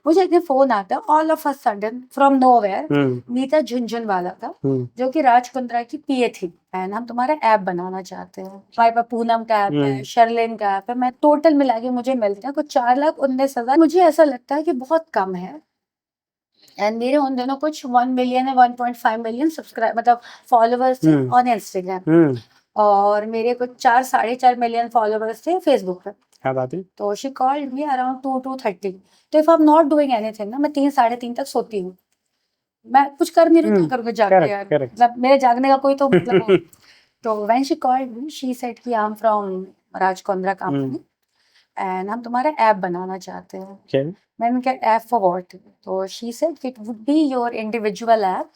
मुझे एक दिन फोन आता है all of a sudden from nowhere, Neeta Jhunjhunwala का, जो कि राज कुंद्रा की पीए थी, एंड हम तुम्हारा ऐप बनाना चाहते हैं। हमारे पास पूनम का ऐप है, शर्लिन का ऐप है, मैं टोटल मिला के मुझे मिलते हैं कुछ 4,19,000। मुझे ऐसा लगता है कि बहुत कम है, एंड मेरे उन दिनों कुछ 1 मिलियन या 1.5 मिलियन सब्सक्राइब मतलब फॉलोअर्स थे ऑन इंस्टाग्राम, और मेरे कुछ 4-4.5 मिलियन फॉलोअर्स थे फेसबुक पे। क्या बात है। तो शी कॉल्ड मी अराउंड 2-2:30। तो if I am not doing anything ना, मैं 3-3:30 तक सोती हूँ, मैं कुछ कर नहीं रही, क्या करूँगी जाग के यार, मतलब मेरे जागने का कोई तो मतलब हो। तो when she called me she said कि I am from Raj Kundra company and हम तुम्हारा ऐप बनाना चाहते हैं। मैंने कहा ऐप फॉर व्हाट? तो she said it would be your individual app,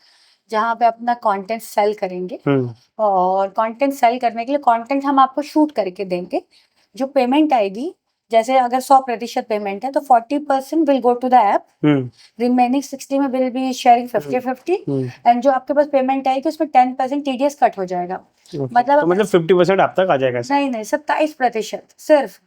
जहाँ पे अपना कंटेंट सेल करेंगे, और कंटेंट सेल करने के लिए कंटेंट हम आपको शूट करके देंगे। जो पेमेंट आएगी, जैसे अगर 100% पेमेंट है तो 40% will go to the app, remaining 60 में विल बी शेयरिंग 50-50, एंड जो आपके पास पेमेंट आएगी उसमें 10% टीडीएस कट हो जाएगा। मतलब तो मतलब 50% आप तक आ जाएगा। नहीं 27% सिर्फ।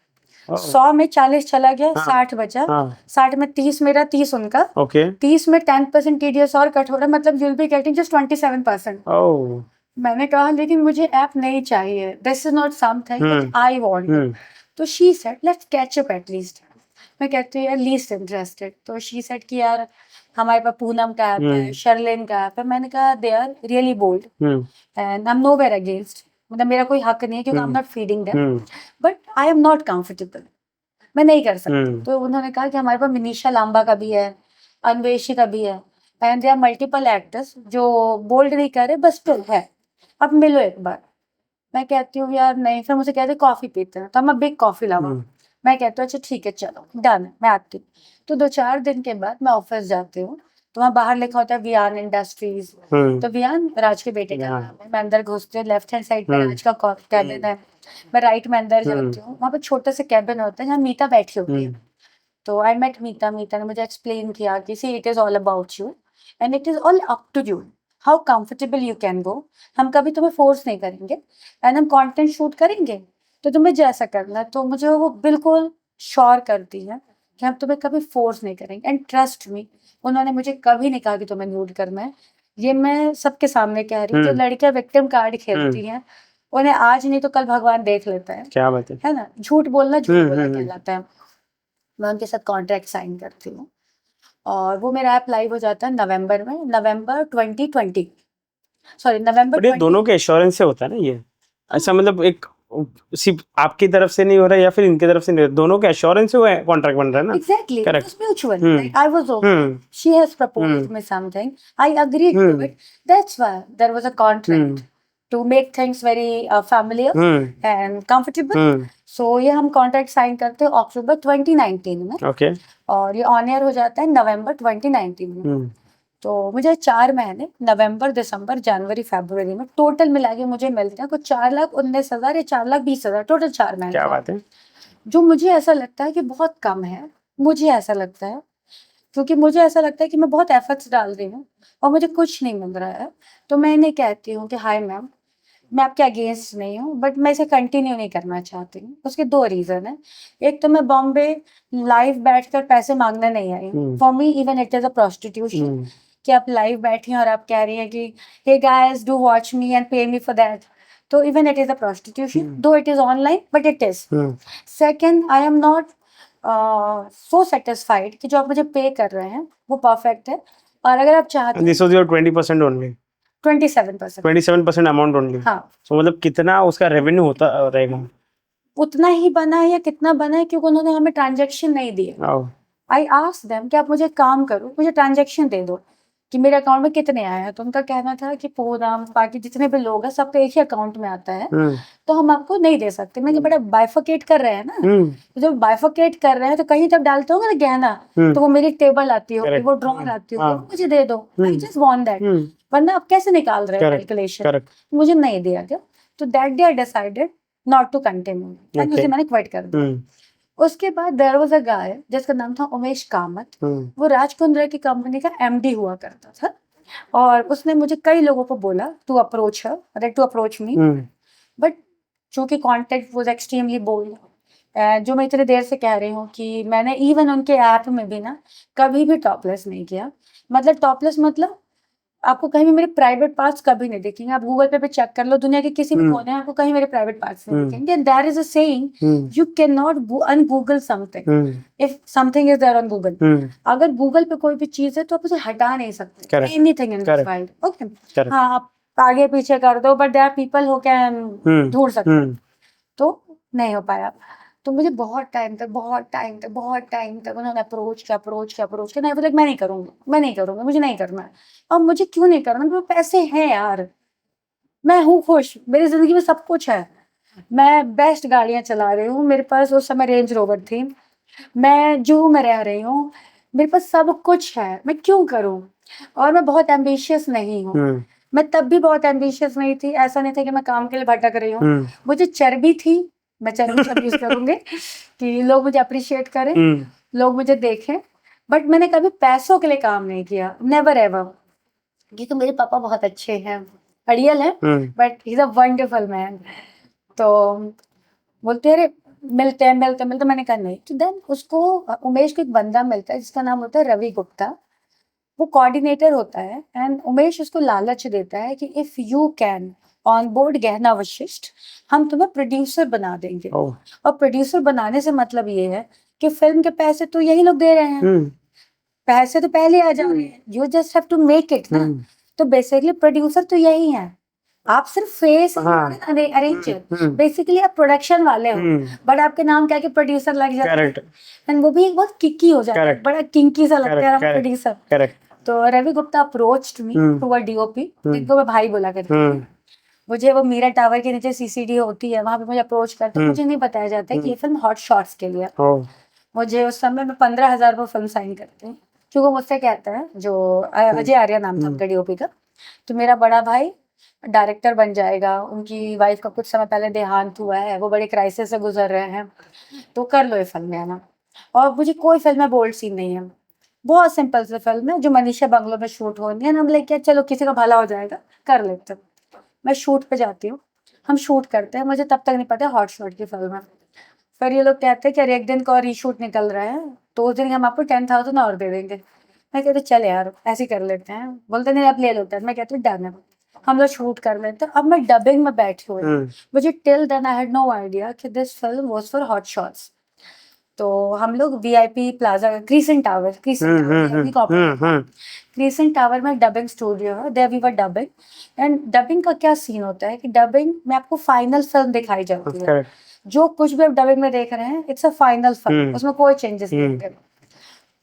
100 में 40 चला गया, 60 बचा, 60 में 30 मेरा, 30 उनका, 30 में 10% टीडीएस और कट हो रहा है, मतलब यूल बी गेटिंग जस्ट 27%। मैंने कहा लेकिन मुझे ऐप नहीं चाहिए, this is not something I want. तो she said let's catch up at least. मैं कहती हूँ यार लीस्ट इंटरेस्टेड। तो शी सेड कि यार हमारे पास पूनम का ऐप है, शर्लिन का ऐप है। मैंने कहा they are really bold and I am nowhere against, मतलब मेरा कोई हक नहीं है क्योंकि I am not feeding them, but I am not comfortable, मैं नहीं कर सकती। तो उन्होंने कहा कि हमारे पास मनीषा लांबा का भी है, अन्वेषी का भी है, and they are multiple actors जो बोल्ड नहीं कर रहे, बस स्टिल है, अब मिलो एक बार। मैं कहती हूँ यार नहीं, फिर मुझे कहते कॉफी पीते हैं, तो मैं बिग कॉफी लावा। मैं कहती हूँ अच्छा ठीक है चलो डन है, मैं आती हूँ। तो 2-4 दिन के बाद मैं ऑफिस जाती हूँ, तो वहाँ बाहर लिखा होता है वियान इंडस्ट्रीज। तो वियान राज के बेटे का नाम है। मैं अंदर घुसती हूँ, लेफ्ट हैंड साइड पे राज का कैबिन है, मैं राइट में अंदर जाती हूँ, वहाँ पे छोटे से कैबिन होता है जहाँ मीता बैठी होती है। तो आई मेट मीता, मीता ने मुझे एक्सप्लेन किया कि see it is all about you and it is all up to you, how comfortable you can go. हम कभी तुम्हें फोर्स नहीं करेंगे, एंड हम कंटेंट शूट करेंगे तो तुम्हें जैसा करना है। तो मुझे वो बिल्कुल श्योर करती है कि हम तुम्हें कभी फोर्स नहीं करेंगे, एंड ट्रस्ट मी, उन्होंने मुझे कभी नहीं कहा कि तुम्हें न्यूड करना है। ये मैं सबके सामने कह रही हूँ, जो लड़कियां विक्टिम कार्ड खेलती हैं उन्हें आज नहीं तो कल भगवान देख लेता है। क्या बात है ना, झूठ बोलना झूठ बोलना कहलाता है। मैं उनके साथ कॉन्ट्रैक्ट साइन करती हूँ, और वो मेरा ऐप लाइव हो जाता है नवंबर में, नवंबर 2020, सॉरी नवंबर बट ये 20। दोनों के एश्योरेंस से होता है ना ये, ऐसा मतलब एक सिर्फ आपकी तरफ से नहीं हो रहा है या फिर इनकी तरफ से नहीं हो रहा, दोनों के एश्योरेंस से वो कॉन्ट्रैक्ट बन रहा है ना। Exactly, it was mutual. Like I was okay. She has proposed me something. I agreed to it. That's why there was a contract to make things very familiar and comfortable. So ये हम contract sign करते हैं अक्टूबर 2019 में, और ये on air हो जाता है नवंबर 2019 में। तो मुझे 4 महीने नवंबर, दिसंबर, जनवरी, फरवरी में टोटल मिला के मुझे मिलते हैं कुछ 4,19,000 या 4,20,000, टोटल 4 महीने। क्या बात है। जो मुझे ऐसा लगता है कि बहुत कम है, मुझे ऐसा लगता है, क्योंकि मुझे ऐसा लगता है कि मैं बहुत एफर्ट्स डाल रही हूँ और मुझे कुछ नहीं मिल रहा है। तो मैं इन्हें कहती हूँ कि हाय मैम, मैं आपके अगेंस्ट नहीं हूँ, बट मैं इसे कंटिन्यू नहीं करना चाहती हूँ। उसके 2 रीजन है। एक तो मैं बॉम्बे लाइव बैठकर पैसे मांगने नहीं आई हूँ, for me even it is a prostitution, कि आप लाइव बैठी हैं और आप कह रही हैं कि hey guys do watch me and pay me for that. तो even it is a prostitution, though it is online but it is. Second, I am not so satisfied कि जो आप मुझे पे कर रहे हैं वो परफेक्ट है, और अगर आप चाहते हैं this was your 20% only, 27% amount only. हाँ, तो मतलब कितना उसका रेवेन्यू होता रहेगा? उतना ही बना है या कितना बना है, क्योंकि उन्होंने हमें ट्रांजेक्शन नहीं दिए। आई आस्क्ड देम कि आप मुझे काम करो, मुझे ट्रांजेक्शन दे दो कि मेरे अकाउंट में कितने आए हैं। तो उनका कहना था कि पूनम बाकी जितने भी लोग हैं सबका एक ही अकाउंट में आता है, तो हम आपको नहीं दे सकते। मैं बड़ा बाइफोकेट कर रहे हैं ना, तो जब बाइफोकेट कर रहे हैं तो कहीं जब डालते होंगे ना गहना, तो वो मेरी टेबल आती होगी, वो ड्रॉर आती होगी, वो मुझे दे दो, आई जस्ट वांट दैट। वरना आप कैसे निकाल रहे हो कैलकुलेशन, मुझे नहीं दिया गया। तो that day I decided not to continue, and उसे मैंने क्विट कर दिया। उसके बाद देयर वाज अ गाय जिसका नाम था उमेश कामत, वो राज कुंद्रा की कंपनी का एमडी हुआ करता था, और उसने मुझे कई लोगों को बोला to approach her, to approach me, but चूंकि कॉन्टेक्ट वाज एक्सट्रीमली बोल्ड जो मैं इतने देर से कह रही हूँ कि मैंने इवन उनके ऐप में भी ना कभी भी टॉपलेस नहीं किया। मतलब टॉपलेस मतलब आपको कहीं भी मेरे प्राइवेट पार्ट्स कभी नहीं दिखेंगे। आप गूगल पे चेक कर लो, दुनिया के किसी भी कोने में आपको कहीं मेरे प्राइवेट पार्ट्स नहीं दिखेंगे। There is a saying, you can not unGoogle something if something is there on Google. अगर गूगल पे कोई भी चीज है तो आप उसे हटा नहीं सकते, anything in this world. Okay, हाँ आप आगे पीछे कर दो, but there are people who can ढूंढ सकते हैं। तो नहीं हो पाया। तो मुझे बहुत टाइम तक उन्होंने अप्रोच किया। मैं नहीं करूंगी, मुझे नहीं करना है। अब मुझे क्यों नहीं करना, मेरे पास पैसे हैं यार, मैं हूँ खुश, मेरी जिंदगी में सब कुछ है। मैं बेस्ट गाड़ियां चला रही हूँ, मेरे पास उस समय रेंज रोवर थी, मैं जूहू में रह रही हूँ, मेरे पास सब कुछ है, मैं क्यों करूँ। और मैं बहुत एम्बिशियस नहीं हूँ। मैं तब भी बहुत एम्बिशियस नहीं थी, ऐसा नहीं था कि मैं काम के लिए भटक रही हूँ। मुझे चर्बी थी, मैं चर्बी शब्द यूज करूंगी कि लोग मुझे अप्रिशिएट करें, लोग मुझे देखें, बट मैंने कभी पैसों के लिए काम नहीं किया, नेवर एवर। क्योंकि मेरे पापा बहुत अच्छे हैं, अड़ियल है, but he is a wonderful man. तो बोलते अरे मिलते मैंने कहा नहीं। तो देन उसको उमेश को एक बंदा मिलता है जिसका नाम होता है रवि गुप्ता, वो कोऑर्डिनेटर होता है। एंड उमेश उसको लालच देता है कि if you can on board गहना वशिष्ठ, हम तुम्हें प्रोड्यूसर बना देंगे। और प्रोड्यूसर बनाने से मतलब ये है कि फिल्म के पैसे तो यही लोग दे रहे हैं, पैसे तो पहले आ जा रहे हैं, you just have to make it ना। तो बेसिकली प्रोड्यूसर तो यही है, आप सिर्फ फेस अरेंजर, बेसिकली आप प्रोडक्शन वाले हो, बट आपके नाम क्या कि प्रोड्यूसर लग जाता है। एंड वो भी एक बहुत किकी हो जाता है, बड़ा किंकी सा लगता है प्रोड्यूसर। तो Ravi Gupta approached me to a DOP, जिनको मैं भाई बोला करती हूँ। मुझे वो मीरा टावर के नीचे सीसीडी होती है, वहां पे मुझे अप्रोच करते, मुझे नहीं बताया जाता है कि ये फिल्म हॉट शॉट्स के लिए। मुझे उस समय में 15,000 रुपये फिल्म साइन करते हैं, क्योंकि वो मुझसे कहता है, जो अजय आर्या नाम था डीओपी का, तो मेरा बड़ा भाई डायरेक्टर बन जाएगा, उनकी वाइफ का कुछ समय पहले देहांत हुआ है, वो बड़े क्राइसिस से गुजर रहे हैं, तो कर लो ये फिल्म है ना। और मुझे कोई फिल्म में बोल्ड सीन नहीं है, बहुत सिंपल सी फिल्म है जो मनीषा बंगलो में शूट होनी है, हम लेके चलो किसी का भला हो जाएगा, कर लेते। मैं शूट पे जाती हूँ, हम शूट करते हैं, मुझे तब तक नहीं पता हॉट शॉट की फिल्म है। फिर ये लोग कहते हैं कि अरे एक दिन का और रीशूट निकल रहा है, तो उस दिन हम आपको 10,000 और दे देंगे। मैं कहती चल यार ऐसे कर लेते हैं, बोलते नहीं आप ले लो। मैं कहती हूँ डन है, हम लोग शूट कर लेते हैं। अब मैं डबिंग में बैठी हुई, मुझे till then I had no idea कि this film was for hot shots. तो हम लोग वीआईपी प्लाजा, क्रीसेंट टावर में डबिंग स्टूडियो है, there we were dubbing. And dubbing का क्या सीन होता है कि डबिंग में आपको फाइनल फिल्म दिखाई जाती है, जो कुछ भी आप डबिंग में देख रहे हैं इट्स अ फाइनल फिल्म, उसमें कोई चेंजेस नहीं होंगे।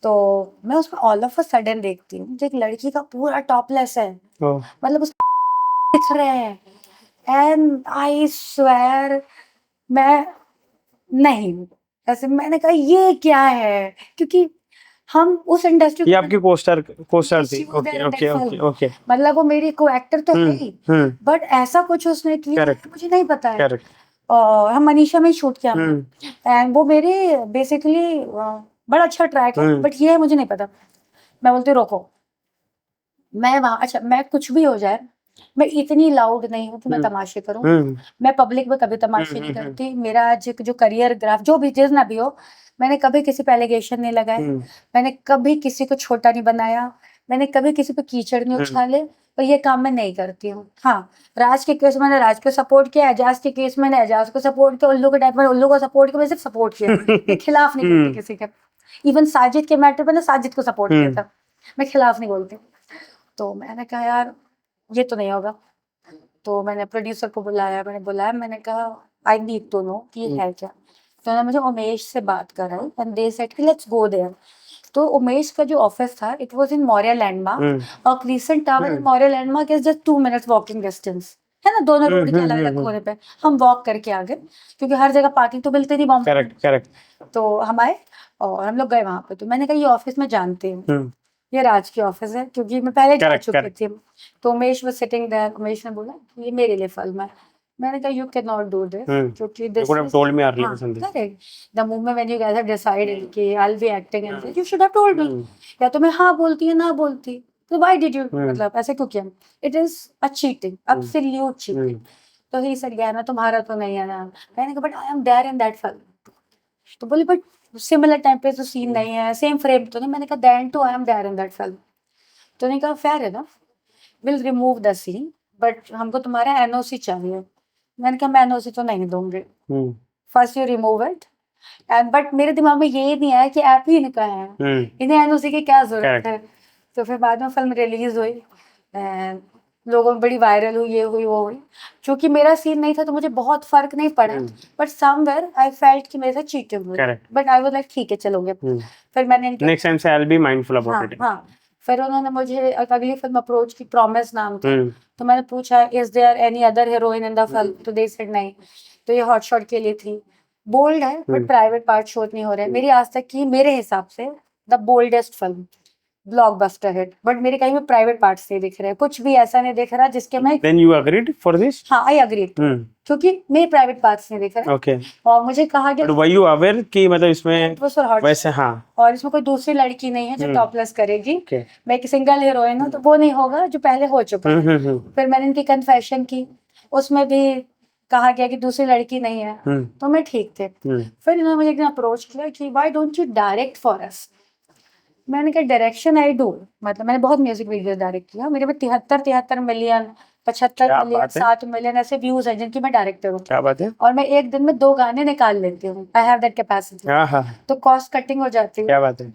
तो मैं उसमें ऑल ऑफ अ सडन देखती हूँ जो एक लड़की का पूरा टॉपलेस है, मतलब उस दिख रहे हैं, एंड आई स्वेयर मैं नहीं, ऐसे मैंने कहा ये क्या है, क्योंकि हम उस इंडस्ट्री, ये आपकी कोस्टार थी। ओके। मतलब वो मेरी को एक्टर तो है ही, बट ऐसा कुछ उसने किया मुझे नहीं पता है। और हम मनीषा में ही शूट किया, एंड वो मेरे बेसिकली बड़ा अच्छा ट्रैक है, बट ये मुझे नहीं पता। मैं बोलती रोको, मैं वहां, अच्छा मैं कुछ भी हो जाए, मैं इतनी लाउड नहीं हूँ कि मैं तमाशे करूँ, मैं पब्लिक में कभी तमाशे नहीं करती। मेरा आज जो करियर ग्राफ जो भी जितना भी हो, मैंने कभी किसी पे एलिगेशन नहीं लगाए, मैंने कभी किसी को छोटा नहीं बनाया, मैंने कभी किसी पे कीचड़ नहीं उछाले, और ये काम मैं नहीं करती हूँ। हाँ, राज के केस मैंने राज को सपोर्ट किया, एजाज के केस मैंने एजाज को सपोर्ट किया, उल्लू के टाइप में उल्लू को सपोर्ट किया, मैं सिर्फ सपोर्ट किया, मैं खिलाफ नहीं बोलती किसी के। इवन साजिद के मैटर पर साजिद को सपोर्ट किया था, मैं खिलाफ नहीं बोलती। तो मैंने कहा यार ये तो नहीं होगा, तो मैंने प्रोड्यूसर को बुलाया, मैंने कहा आई नीड टू नो कि ये है क्या। तो उन्होंने मुझे उमेश से बात कराई, एंड दे सेड कि लेट्स गो देयर। तो उमेश का जो ऑफिस था it was in Maurya landmark, और crescent tower and Maurya landmark is just 2 minutes walking distance है ना, दोनों रोड के अलग अलग कोने पे। हम वॉक करके आ गए, क्योंकि हर जगह पार्किंग तो मिलती नहीं बॉम्बे में। करेक्ट। तो हम आए और हम लोग गए वहां पे। तो मैंने कहा ये ऑफिस में जानती हूँ, ये राज की ऑफिस है, क्योंकि मैं पहले जा चुकी थी। तो Umesh was sitting there, Umesh ने बोला ये मेरे लिए फिल्म है। मैंने कहा you can not do this, क्योंकि this is told me earlier something. Correct, the moment when you guys have decided कि I will be acting and you should have told me, या तो मैं हाँ बोलती है ना बोलती, तो व्हाई डिड यू, मतलब ऐसे क्यों किया। It is a cheating, absolute cheating. तो ही सेड गया ना तुम्हारा तो नहीं है ना। मैंने कहा but I am there in that film, तो बोले बट सिमिलर टाइम पे तो सीन नहीं है, सेम फ्रेम तो नहीं। मैंने कहा then too I am there in that film. तो उन्होंने कहा फेयर है ना, will remove the scene but हमको तुम्हारा एनओसी चाहिए। मैंने कहा मैं एनओसी तो नहीं दूंगी, first you remove it and but मेरे दिमाग में ये नहीं आया कि ऐप ही इनका है, इन्हें एनओसी की क्या जरूरत है। तो फिर बाद में फिल्म रिलीज हुई एंड लोगों में बड़ी वायरल हुई, ये हुई वो हुई। क्योंकि मेरा सीन नहीं था तो मुझे बहुत फर्क नहीं पड़ा, बट समवेयर आई फेल्ट कि मेरे साथ चीटिंग हुई, बट आई वाज लाइक ठीक है चलोगे। फिर मैंने नेक्स्ट टाइम से आई will be mindful about it. हाँ, फिर उन्होंने मुझे अगली फिल्म अप्रोच की, प्रॉमिस नाम था। तो मैंने पूछा is there any other heroine in the film, तो दे सेड नहीं। तो ये हॉट शॉट के लिए थी, बोल्ड है बट प्राइवेट पार्ट शो नहीं हो रहे। मेरी आज तक की मेरे हिसाब से the boldest film, blockbuster hit, but मेरे कहीं में प्राइवेट पार्ट्स नहीं दिख रहे, कुछ भी ऐसा नहीं दिख रहा जिसके मैं then you agreed for this? हाँ आई अग्री, क्योंकि मेरे प्राइवेट पार्ट्स नहीं दिख रहे। ओके। और मुझे कहा गया बट वर यू अवेयर कि मतलब इसमें वैसे हाँ, और इसमें कोई दूसरी लड़की नहीं है जो टॉपलेस करेगी, मैं एक सिंगल हीरोइन हूँ, तो वो नहीं होगा जो पहले हो चुका है। फिर मैंने इनकी कन्फेशन की, उसमें भी कहा गया कि दूसरी लड़की नहीं है, तो मैं ठीक थे। फिर इन्होंने मुझे एक दिन अप्रोच किया कि why don't you direct for us. मैंने कहा डायरेक्शन आई डू, मतलब मैंने बहुत म्यूजिक वीडियो डायरेक्ट किया, मेरे में 73 मिलियन 75 मिलियन 7 मिलियन ऐसे व्यूज हैं जिनकी मैं डायरेक्टर हूँ। क्या बात है। और मैं एक दिन में 2 गाने निकाल लेती हूँ, आई हैव दैट कैपेसिटी। तो कॉस्ट कटिंग हो जाती है। क्या बात है।